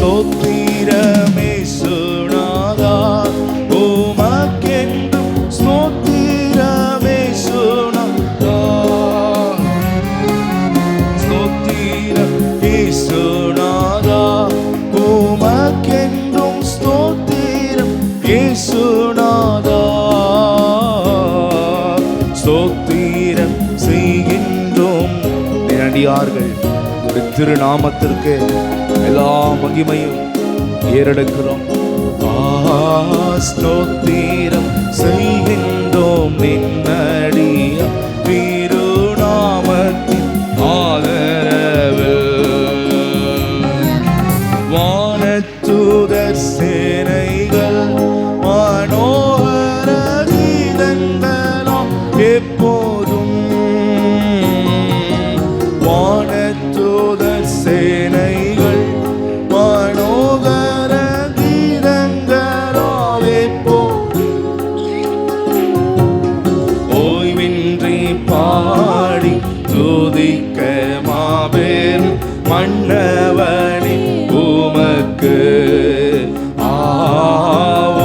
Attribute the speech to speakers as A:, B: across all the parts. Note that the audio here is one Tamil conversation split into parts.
A: ஸ்தோத்திரமே சுனாதா உமக்கென்றும் ஸ்தோத்திரமே சுனாதா ஸ்தோத்திரமே சுனாதா உமக்கென்றும் ஸ்தோத்திரம் இயேசுநாதா ஸ்தோத்திரம் செய்கின்றோம் அடியார்கள் திருநாமத்திற்கு எல்லா மகிமையும் ஏறெடுக்கிறோம். ஸ்தோத்திரம் செய்கின்றோம் நின்னடிய திருநாமத்தின் ஆதரவில் வானதூதர் சேனைகள் மனோகர கீதங்களாம் எப்போதும் வானதூதர் சேனைகள் மனோகர கீதங்களால் எப்போதும் ஓய்வின்றி பாடி துதிக்க மாபெரும் மன்னவனே உமக்கு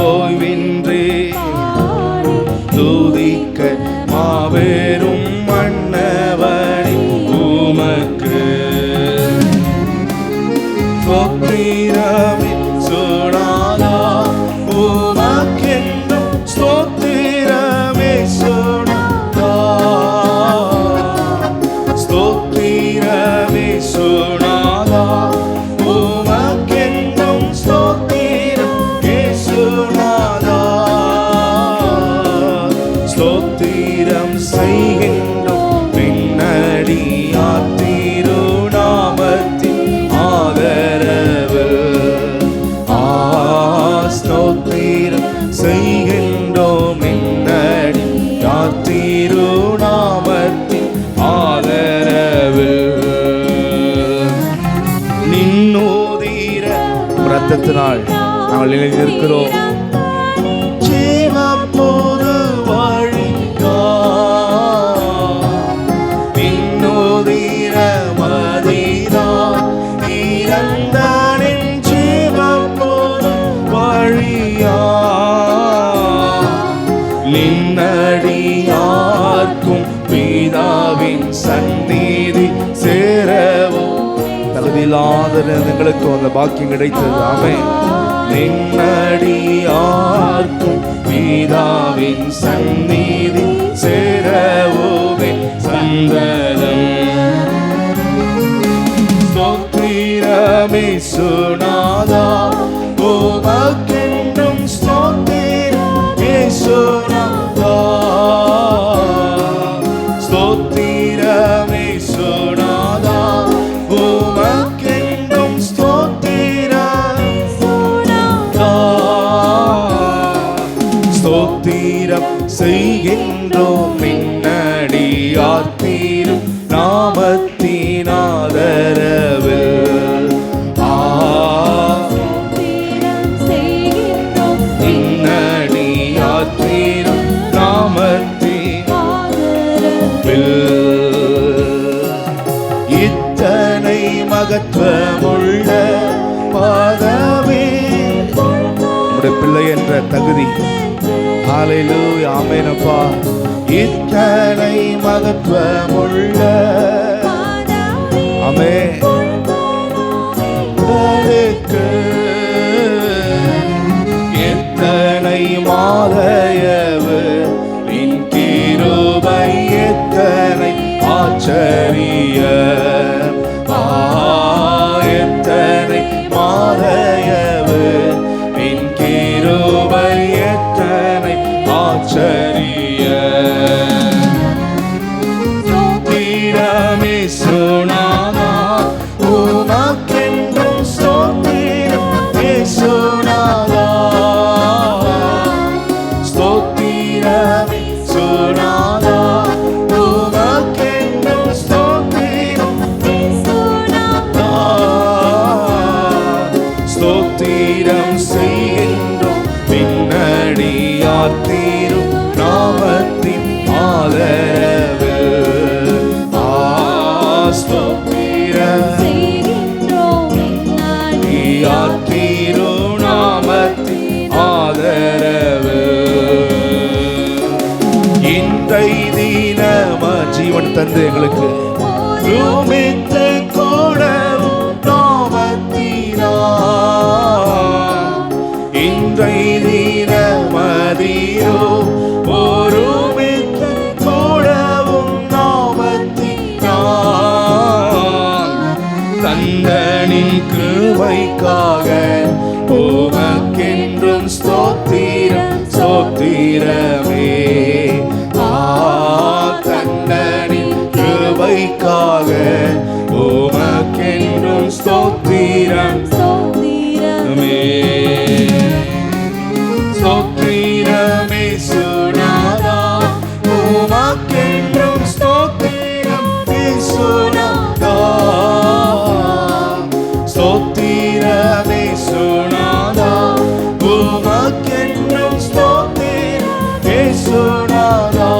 A: ஓய்வின்றி துதிக்க மாபெரும் மன்னவனே உமக்கு ஸ்தோத்திரமே சுனாதா உமக்கென்றும் ஸ்தோத்திரமே சுனாதா ஸ்தோத்திரமே சுனாதா உமக்கென்றும் ஸ்தோத்திரம் இயேசுநாதா ஸ்தோத்திரம் செய்கின்றோம் பின்னடியார் திருநாமத்தின் ஆதரவில் ஸ்தோத்திரம் செய்கின்றோம் பின்னடியார் திருநாமத்தின் ஆதரவில் நின்னோதீர இரத்தத்தினால் நாங்கள் நிலைத்திருக்கிறோம். ஜீவப்போது வழியா நின்னோதீர மதிதா இறந்தனின் ஜீவப்போது வழியா நின்னடியார்க்கும் பிதாவின் சந்நிதி சேரவோ தகுதியில்லாத எங்களுக்கு அந்த பாக்கியம் கிடைத்தது. ஆமென். நின்னடியார்க்கும் பிதாவின் சந்நிதி சேரவோவே சந்ததம் ஸ்தோத்திரமே சுனாதா உமக்கென்றும் ஸ்தோத்திரம் இயேசுநாதா ஸ்தோத்திரமே சுனாதா உமக்கென்றும் ஸ்தோத்திரம் ஸ்தோத்திரம் செய்கின்றோம் பின்னடியார் தீரும் நாமத்தின் ஆதரவில் பின்னடியார் தீரும் நாமத்தின் ஆதரவில் இத்தனை மகத்துவமுள்ள பதவி நம்முடைய பிள்ளை என்ற தகுதி. ஹல்லேலூயா ஆமென் அப்பா. இத்தனை மகத்துவமுள்ள ஆமென் எத்தனை மாதயவு நின் கிருபை எத்தனை ஆச்சரிய எத்தனை மாதயவு நின் கிருபை எத்தனை ஆச்சரிய ஸ்தோத்திரமே சுனாதா உமக்கென்றும் ஸ்தோத்திரம் இயேசுநாதா ஸ்தோத்திரமே சுனாதா உமக்கென்றும் ஸ்தோத்திரம் இயேசுநாதா ஸ்தோத்திரம் செய்கின்றோம் பின்னடியார் தீரும் நாமத்தின் ஆதரவில் ஸ்தோத்திரம் திருநாமத்தின் ஆதரவு இன்றை தினம ஜீவன் தந்து எங்களுக்கு ரூமித்து கூடவும் நாமத்தினா இன்றை தினமதியோ ஒருமித்து கூடவும் நாமத்தினா தந்தனின் கிருபைக்காக உமக்கென்றும் ஸ்தோத்திரம் ஸ்தோத்திரமே தந்தனின் கிருபைக்காக உமக்கென்றும் ஸ்தோத்திரம் ஸ்தோத்திரமே ஸ்தோத்திரமே சுனாதா உமக்கென்றும் ஸ்தோத்திரம் சுனாதா ஸ்தோத்திரமே சுனாதா உமக்கென்றும் ஸ்தோத்திரம் சுனாதா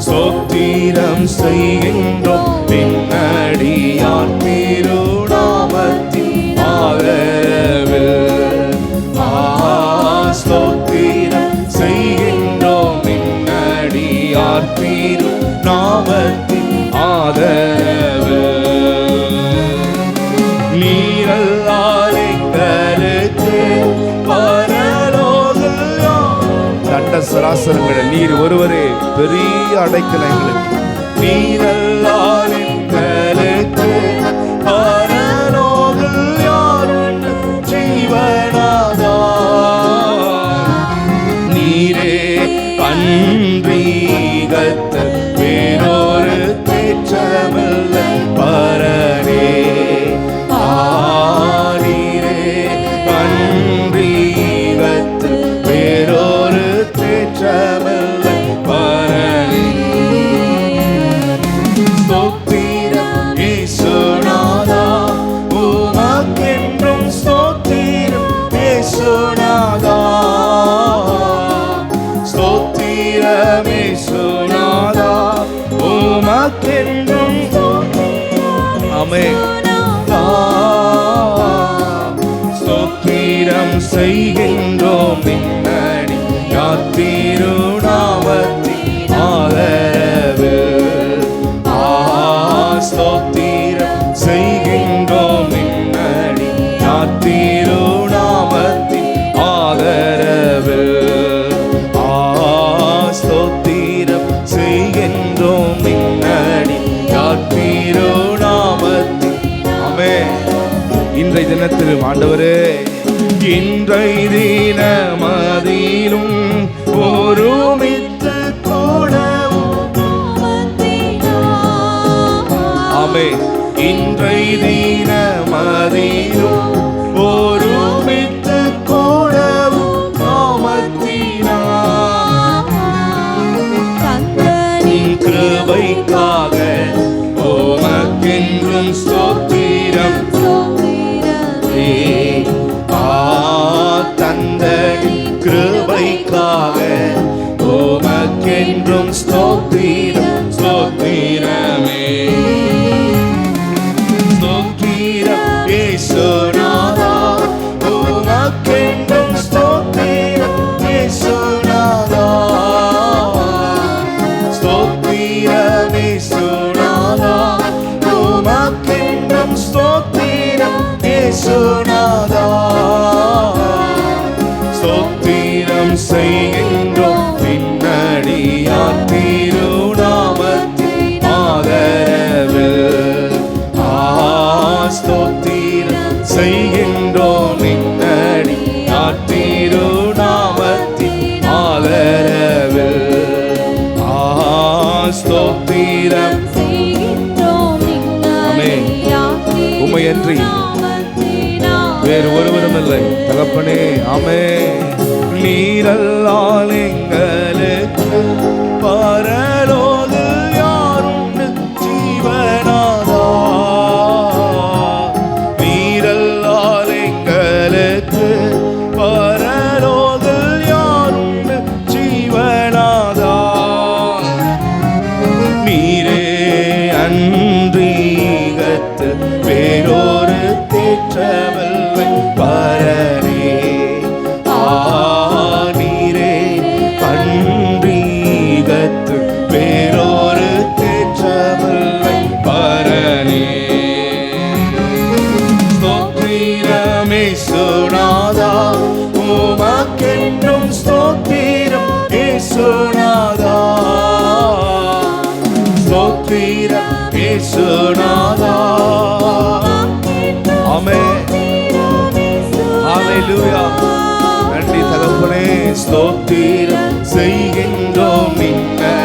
A: ஸ்தோத்திரம் செய்கின்றோம் பின்னடியார் திருநாமத்தின் ஆதரவில் ஸ்தோத்திரம் செய்கின்றோம் பின்னடியார் திருநாமத்தின் ஆதரவில் நீரல்லால் எங்களுக்கு தண்ட சராசரங்களை நீர் ஒருவரே பெரிய அடைக்கல எங்களுக்கு நீரல்லால் எங்களுக்கு பரலோகில் யாருண்டு ஜீவனாதா நீரே அன்றீகத்த வேறொரு தேற்றமில்லை பரனே நீரே அன்றீகத்த வேறொரு தேற்றமில்லை பரனே ஸ்தோத்திரம் இயேசுநாதா உமக்கென்றும் ஸ்தோத்திரம் இயேசுநாதா ஸ்தோத்திரம் இயேசுநாதா உமக்கென்றும் ஆமென் ஸ்தோத்திரம் செய்கின்றோம் பின்னடி திருநாமத்தின் ஆதரவு ஸ்தோத்திரம் செய்கின்றோம் பின்னடி திருநாமத்தின் ஆதரவு ஸ்தோத்திரம் செய்கின்றோம் பின்னடி திருநாமத்தின் ஆமென் இன்றைய தினத்திலும் ஆண்டவரே இன்றைய தினமதிலும் ஒருமித்து கூடவும் ஆமென் இன்றைய தினமதிலும் ஒருமித்து கூடவும் நாமத்தினா கிருபைக்காக உமக்கென்றும் ஸ்தோத்திரம் தந்தனின் கிருபைக்காக உமக்கென்றும் ஸ்தோத்திரம் ஸ்தோத்திரமே ஸ்தோத்திரம் இயேசுநாதா உமக்கென்றும் ஸ்தோத்திரம் இயேசுநாதா ஸ்தோத்திரம் இயேசுநாதா உமக்கென்றும் ஸ்தோத்திரம் இயேசுநாதா ஸ்தோத்திரம் செய்கின்றோம் பின்னடியார் திருநாமத்தின் ஆதரவில் ஸ்தோத்திரம் செய்கின்றோம் பின்னடியார் திருநாமத்தின் ஆதரவில் ஸ்தோத்திரம் உம்மையன்றி வேறு ஒருவரும் இல்லை தகப்பனே ஆமென் நீரல்லால் எங்களுக்கு பரலோகில் யாருண்டு ஜீவனாதா நீரல்லால் எங்களுக்கு பரலோகில் யாருண்டு ஜீவனாதா நீரே அன்றீகத்து வேறொரு தேற்ற தேற்றமில்லை பரனே. நீரே பன்றீகத்து வேறொரு தேற்றமில்லை பரனே. ஸ்தோத்திரமே சுனாதா உமக்கென்றும் ஸ்தோத்திரம் ஏசுநாதா. ஸ்தோத்திரம் ஏசுநாதா. ஆமென். ஹல்லேலூயா. நன்றி தகப்பனே. ஸ்தோத்திரம் செய்கின்றோம் நின்ன